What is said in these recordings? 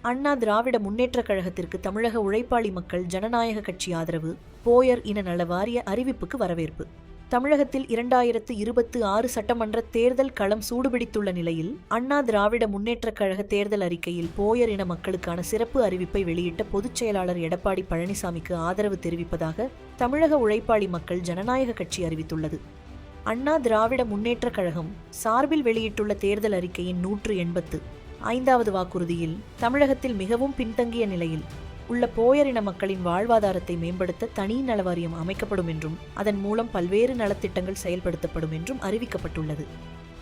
அண்ணா திராவிட முன்னேற்றக் கழகத்திற்கு தமிழக உழைப்பாளி மக்கள் ஜனநாயக கட்சி ஆதரவு. போயர் இன நல வாரிய அறிவிப்புக்கு வரவேற்பு. தமிழகத்தில் 2026 சட்டமன்ற தேர்தல் களம் சூடுபிடித்துள்ள நிலையில் அண்ணா திராவிட முன்னேற்றக் கழக தேர்தல் அறிக்கையில் போயர் இன மக்களுக்கான சிறப்பு அறிவிப்பை வெளியிட்ட பொதுச் செயலாளர் எடப்பாடி பழனிசாமிக்கு ஆதரவு தெரிவிப்பதாக தமிழக உழைப்பாளி மக்கள் ஜனநாயக கட்சி அறிவித்துள்ளது. அண்ணா திராவிட முன்னேற்றக் கழகம் சார்பில் வெளியிட்டுள்ள தேர்தல் அறிக்கையின் 185வது வாக்குறுதியில் தமிழகத்தில் மிகவும் பின்தங்கிய நிலையில் உள்ள போயர் இன மக்களின் வாழ்வாதாரத்தை மேம்படுத்த தனி நலவாரியம் அமைக்கப்படும் என்றும் அதன் மூலம் பல்வேறு நலத்திட்டங்கள் செயல்படுத்தப்படும் என்றும் அறிவிக்கப்பட்டுள்ளது.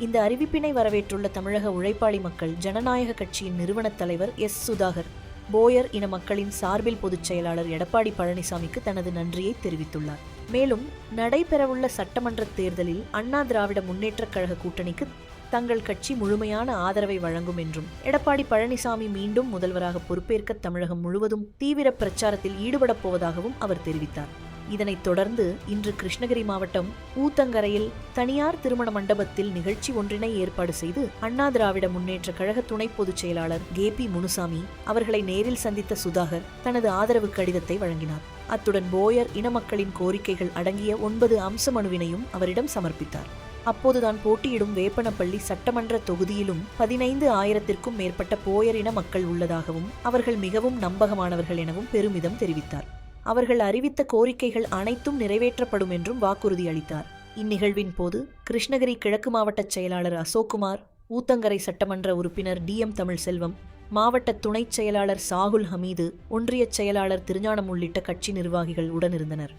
இந்த அறிவிப்பினை வரவேற்றுள்ள தமிழக உழைப்பாளி மக்கள் ஜனநாயக கட்சியின் நிறுவனத் தலைவர் எஸ். சுதாகர் போயர் இன மக்களின் சார்பில் பொதுச் செயலாளர் எடப்பாடி பழனிசாமிக்கு தனது நன்றியை தெரிவித்துள்ளார். மேலும் நடைபெறவுள்ள சட்டமன்ற தேர்தலில் அண்ணா திராவிட முன்னேற்றக் கழக கூட்டணிக்கு தங்கள் கட்சி முழுமையான ஆதரவை வழங்கும் என்றும் எடப்பாடி பழனிசாமி மீண்டும் முதல்வராக பொறுப்பேற்க தமிழகம் முழுவதும் தீவிர பிரச்சாரத்தில் ஈடுபடப் போவதாகவும் அவர் தெரிவித்தார். இதனைத் தொடர்ந்து இன்று கிருஷ்ணகிரி மாவட்டம் ஊத்தங்கரையில் தனியார் திருமண மண்டபத்தில் நிகழ்ச்சி ஒன்றினை ஏற்பாடு செய்து அண்ணா திராவிட முன்னேற்ற கழக துணை பொதுச் செயலாளர் கே.பி. முனுசாமி அவர்களை நேரில் சந்தித்த சுதாகர் தனது ஆதரவு கடிதத்தை வழங்கினார். அத்துடன் போயர் இன மக்களின் கோரிக்கைகள் அடங்கிய 9 அம்ச மனுவினையும் அவரிடம் சமர்ப்பித்தார். அப்போதுதான் போட்டியிடும் வேப்பனப்பள்ளி சட்டமன்ற தொகுதியிலும் 15,000க்கும் மேற்பட்ட போயர் இன மக்கள் உள்ளதாகவும் அவர்கள் மிகவும் நம்பகமானவர்கள் எனவும் பெருமிதம் தெரிவித்தார். அவர்கள் அறிவித்த கோரிக்கைகள் அனைத்தும் நிறைவேற்றப்படும் என்றும் வாக்குறுதி அளித்தார். இந்நிகழ்வின் போது கிருஷ்ணகிரி கிழக்கு மாவட்ட செயலாளர் அசோக்குமார், ஊத்தங்கரை சட்டமன்ற உறுப்பினர் டி.எம். தமிழ்செல்வம், மாவட்ட துணைச் செயலாளர் சாகுல் ஹமீது, ஒன்றிய செயலாளர் திருஞானம் உள்ளிட்ட கட்சி நிர்வாகிகள் உடனிருந்தனர்.